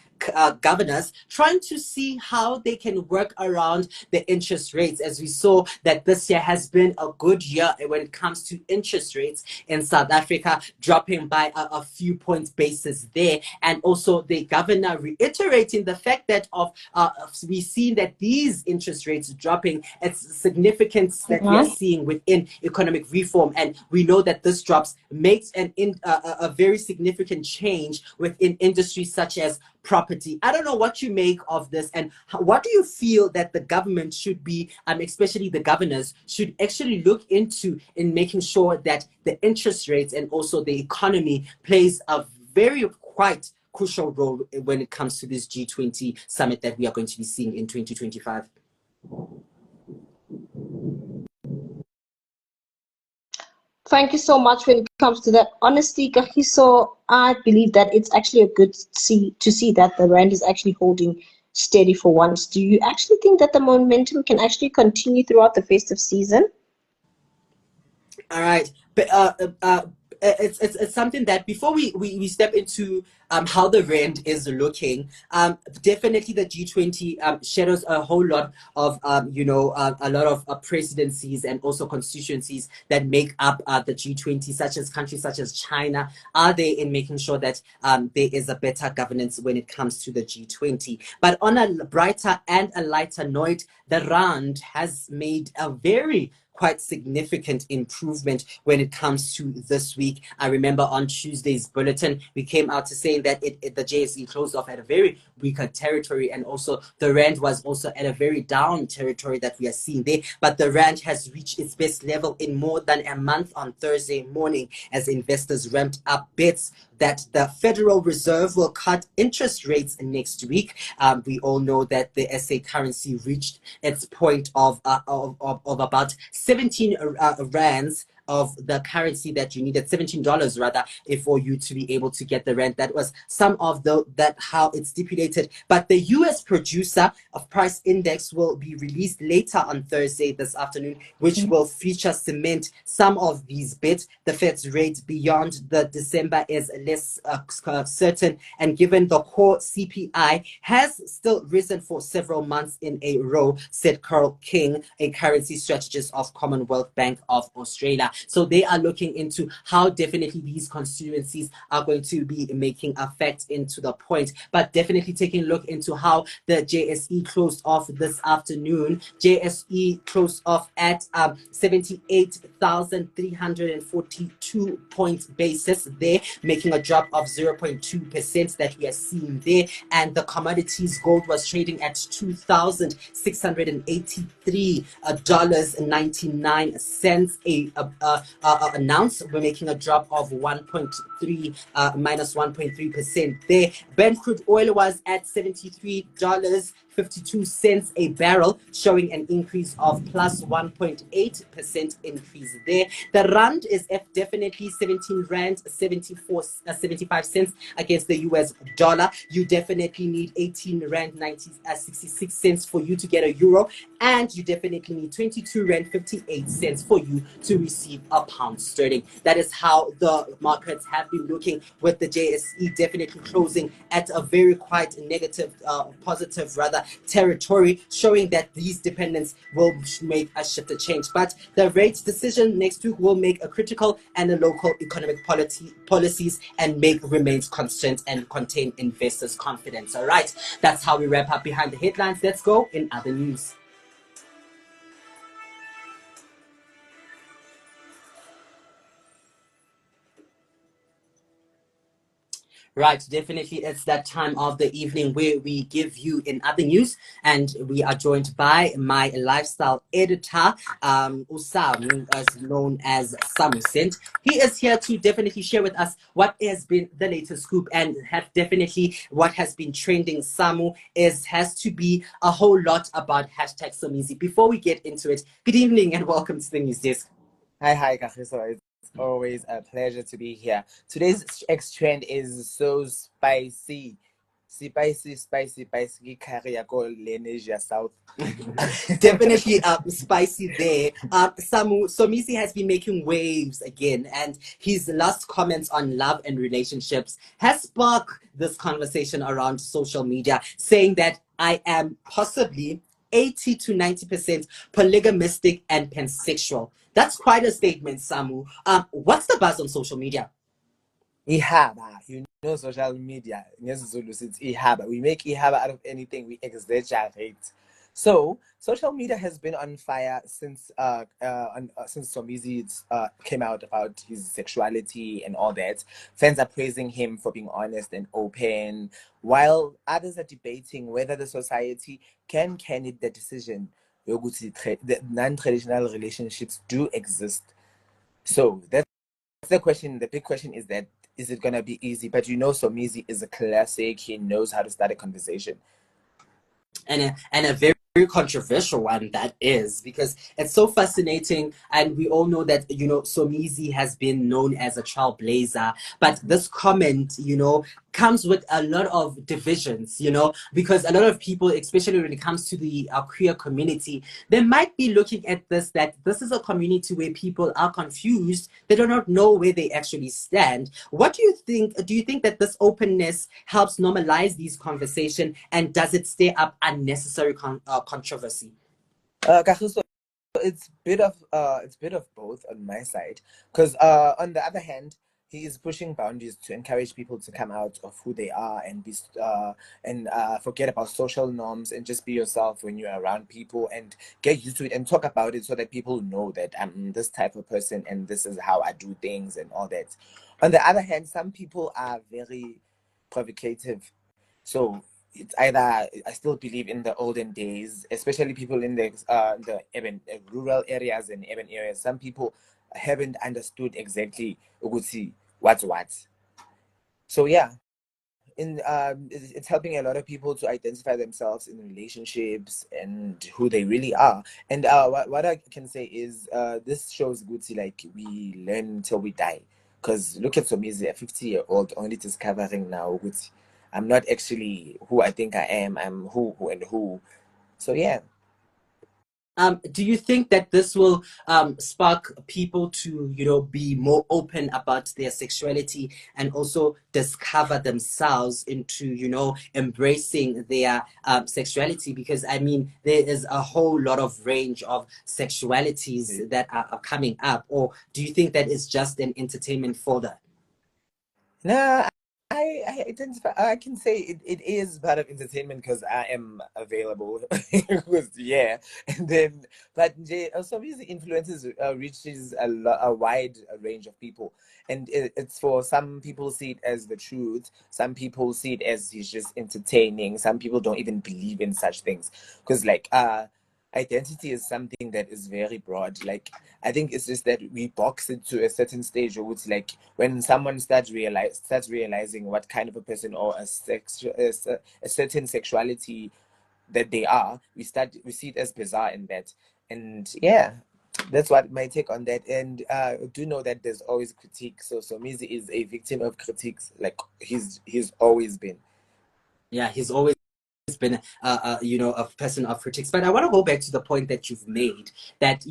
governors, trying to see how they can work around the interest rates, as we saw that this year has been a good year when it comes to interest rates in South Africa, dropping by a few points basis there, and also the governor reiterating the fact that we've seen that these interest rates dropping, it's significance that we are seeing within economic reform, and we know that this drops makes a very significant change within industries such as property. I don't know what you make of this, and what do you feel that the government should be, especially the governors, should actually look into in making sure that the interest rates and also the economy plays a very quite crucial role when it comes to this G20 summit that we are going to be seeing in 2025? Thank you so much when it comes to that. Honestly, Kagiso, I believe that it's actually a good to see that the rand is actually holding steady for once. Do you actually think that the momentum can actually continue throughout the festive season? All right, but it's something that before we step into how the rand is looking, definitely the G20 shadows a whole lot of a lot of presidencies and also constituencies that make up the G20, such as countries such as China. Are they in making sure that there is a better governance when it comes to the G20? But on a brighter and a lighter note, the rand has made a very quite significant improvement when it comes to this week. I remember on Tuesday's bulletin, we came out to saying that the JSE closed off at a very weaker territory, and also the rand was also at a very down territory that we are seeing there. But the rand has reached its best level in more than a month on Thursday morning as investors ramped up bets that the Federal Reserve will cut interest rates next week. We all know that the SA currency reached its point of about 17 rands of the currency that you needed, $17 rather, for you to be able to get the rent. That was some of that how it's stipulated. But the US producer of price index will be released later on Thursday this afternoon, which will feature cement some of these bits. The Fed's rate beyond the December is less certain, and given the core CPI has still risen for several months in a row, said Carl King, a currency strategist of Commonwealth Bank of Australia. So they are looking into how definitely these constituencies are going to be making effect into the point, but definitely taking a look into how the JSE closed off this afternoon. JSE closed off at 78,342 points basis there, making a drop of 0.2% that we are seeing there. And the commodities gold was trading at $2,683.99 an ounce. We're making a drop of 1.3 minus 1.3% there. Brent crude oil was at $73 52 cents a barrel, showing an increase of plus 1.8% increase there. The rand is definitely 17 rand 75 cents against the US dollar. You definitely need 18 rand 66 cents for you to get a euro, and you definitely need 22 rand 58 cents for you to receive a pound sterling. That is how the markets have been looking, with the JSE definitely closing at a very quite negative, positive rather territory, showing that these dependents will make a shift, a change. But the rate decision next week will make a critical and a local economic policies and make remains constant and contain investors' confidence. All right, that's how we wrap up behind the headlines. Let's go in other news. Right, definitely. It's that time of the evening where we give you in other news, and we are joined by my lifestyle editor, Usam, as known as Samusent. He is here to definitely share with us what has been the latest scoop, and have definitely what has been trending. Samu has to be a whole lot about hashtag Somizi. Before we get into it, good evening and welcome to the news desk. Hi, Kagiso. It's always a pleasure to be here. Today's X trend is so spicy. Spicy, curry, Lenesia South. Definitely spicy there. Somizi has been making waves again, and his last comments on love and relationships has sparked this conversation around social media, saying that I am possibly 80 to 90% polygamistic and pansexual. That's quite a statement, Samu. What's the buzz on social media? Ihaba, social media. NgesiZulu it's ihaba. We make ihaba out of anything. We exaggerate. So social media has been on fire since Somizi came out about his sexuality and all that. Fans are praising him for being honest and open, while others are debating whether the society can it the decision that non-traditional relationships do exist. So that's the question. The big question is that, is it gonna be easy? But Somizi is a classic. He knows how to start a conversation. And a very controversial one that is, because it's so fascinating, and we all know that Somizi has been known as a trailblazer, but this comment comes with a lot of divisions, because a lot of people, especially when it comes to the queer community, they might be looking at that this is a community where people are confused. They do not know where they actually stand. What do you think? Do you think that this openness helps normalize these conversations, and does it stir up unnecessary controversy? Kagiso, it's bit of both on my side, because on the other hand, he is pushing boundaries to encourage people to come out of who they are and be forget about social norms and just be yourself when you're around people, and get used to it and talk about it so that people know that I'm this type of person and this is how I do things and all that. On the other hand, some people are very provocative, so it's either I still believe in the olden days, especially people in the urban, rural areas and urban areas. Some people haven't understood exactly what's what. So yeah, it's helping a lot of people to identify themselves in relationships and who they really are. And what I can say is this shows Gucci, like, we learn until we die. Because look at Somizi, a 50-year-old only discovering now Gucci, I'm not actually who I think I am. I'm who and who. So yeah. Do you think that this will spark people to be more open about their sexuality, and also discover themselves into embracing their sexuality? Because I mean, there is a whole lot of range of sexualities that are coming up. Or do you think that it's just an entertainment for that? No, I identify. I can say it is part of entertainment because I am available. Because, yeah, and then but Somizi influences reaches a wide range of people, and it's for some people see it as the truth. Some people see it as he's just entertaining. Some people don't even believe in such things because identity is something that is very broad. Like, I think it's just that we box it to a certain stage, or it's like when someone starts realizing what kind of a person or a certain sexuality that they are, we see it as bizarre in that. And yeah, that's what my take on that. And do know that there's always critique. So Somizi is a victim of critiques, like he's always been. Yeah, he's always been a person of critics. But I want to go back to the point that you've made, that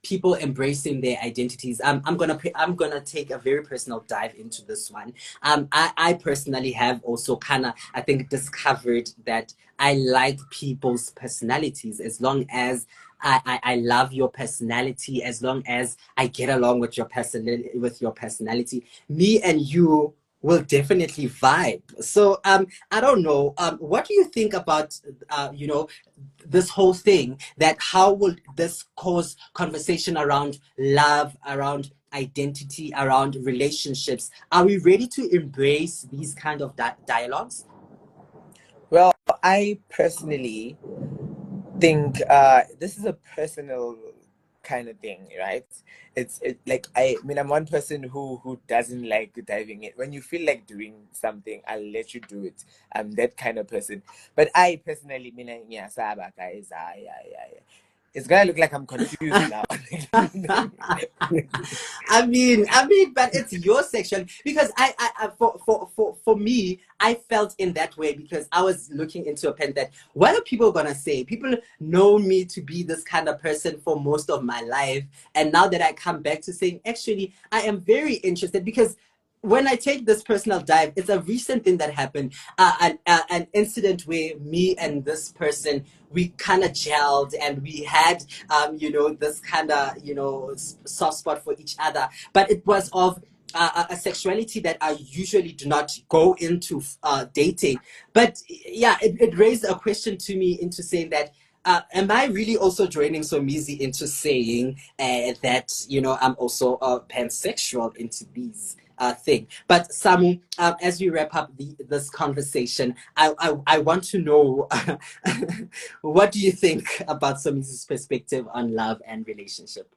people embracing their identities. I'm gonna take a very personal dive into this one. I personally have also kind of, I think, discovered that I like people's personalities, as long as I love your personality, as long as I get along with your personality. Me and you will definitely vibe. So I don't know. What do you think about this whole thing? That how will this cause conversation around love, around identity, around relationships? Are we ready to embrace these kind of dialogues? Well, I personally think this is a personal kind of thing, right? Like I mean, I'm one person who doesn't like diving in. When you feel like doing something, I'll let you do it. I'm that kind of person. But I personally mean, yeah, Saba guys, it's gonna look like I'm confused now. I mean, but it's your section, because for me, I felt in that way because I was looking into a pen that, what are people gonna say? People know me to be this kind of person for most of my life, and now that I come back to saying, actually, I am very interested, because when I take this personal dive, it's a recent thing that happened, an incident where me and this person, we kind of gelled, and we had this kind of soft spot for each other, but it was of a sexuality that I usually do not go into dating. But yeah, it raised a question to me into saying that, am I really also joining Somizi into saying that I'm also pansexual into these thing? But Samu, as we wrap up this conversation, I want to know what do you think about Somizi's perspective on love and relationship?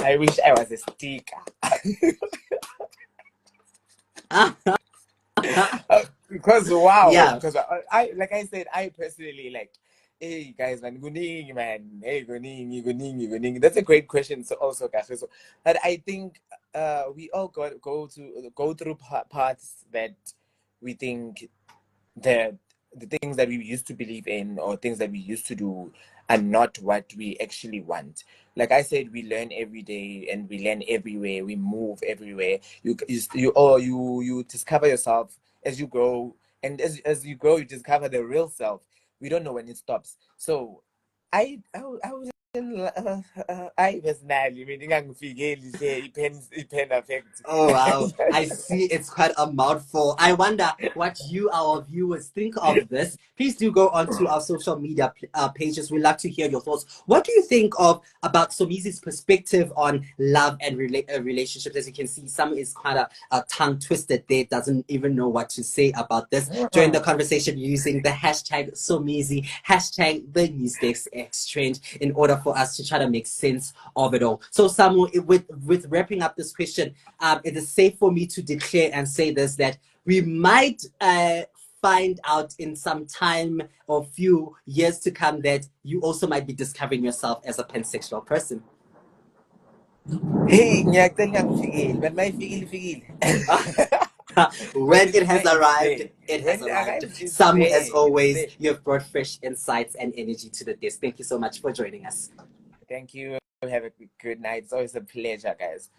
I wish I was a sticker. Because wow, Yeah. because I like I said, I personally like, hey guys, man, guning, man, hey guning. That's a great question. So also, Kagiso, but I think we all go through parts that we think that the things that we used to believe in or things that we used to do are not what we actually want. Like I said, we learn every day and we learn everywhere. We move everywhere. You discover yourself as you grow, and as you grow, you discover the real self. We don't know when it stops. So, I was. I personally, meaning I'm it pen affect. Oh wow, I see it's quite a mouthful. I wonder what you, our viewers, think of this. Please do go onto our social media pages. We'd love to hear your thoughts. What do you think of about Somizi's perspective on love and relationships? As you can see, some is quite a tongue twisted there, doesn't even know what to say about this. Join the conversation using the hashtag Somizi, hashtag TheNewsDesk trend, in order for us to try to make sense of it all. So Samu, with wrapping up this question, it is safe for me to declare and say this, that we might find out in some time or few years to come that you also might be discovering yourself as a pansexual person. Hey, ngiyacela ngifike, but my figil. When it has It's arrived, there. it has When it arrived. arrives, it's Samu, as there. It's always, there. you have brought fresh insights and energy to the desk. Thank you so much for joining us. Thank you. Have a good night. It's always a pleasure, guys.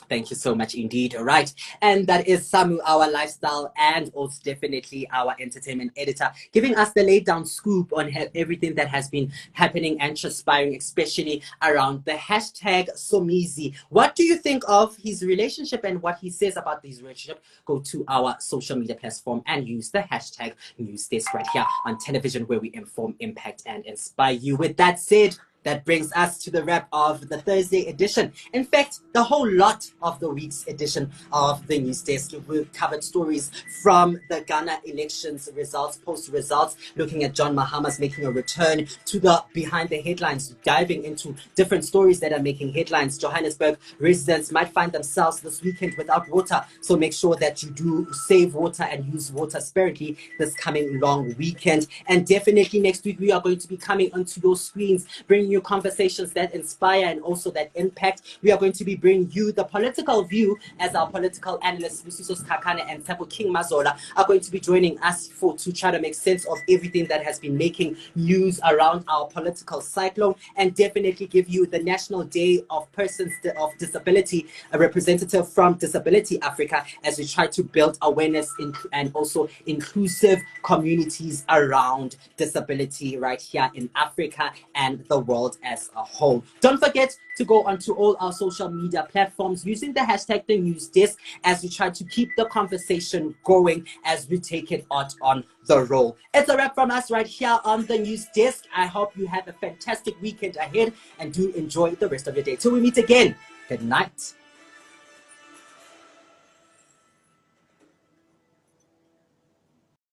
Thank you so much indeed. All right. And that is Samu, our lifestyle and also definitely our entertainment editor, giving us the laid down scoop on everything that has been happening and transpiring, especially around the hashtag Somizi. What do you think of his relationship and what he says about his relationship? Go to our social media platform and use the hashtag NewsDesk right here on television, where we inform, impact, and inspire you. With that said, That brings us to the wrap of the Thursday edition. In fact, the whole lot of the week's edition of the News Desk. We've covered stories from the Ghana elections results, post results, looking at John Mahama's making a return, to the behind the headlines, diving into different stories that are making headlines. Johannesburg residents might find themselves this weekend without water, so make sure that you do save water and use water sparingly this coming long weekend. And definitely next week we are going to be coming onto your screens, bringing you conversations that inspire and also that impact. We are going to be bringing you the political view, as our political analysts Luciso Skakane and Tabo King Mazola are going to be joining us to try to make sense of everything that has been making news around our political cyclone, and definitely give you the National Day of Persons of Disability, a representative from Disability Africa, as we try to build awareness and also inclusive communities around disability right here in Africa and the world as a whole. Don't forget to go onto all our social media platforms using the hashtag #TheNewsDesk as we try to keep the conversation going as we take it out on the roll. It's a wrap from us right here on the News Desk. I hope you have a fantastic weekend ahead and do enjoy the rest of your day. Till we meet again, good night.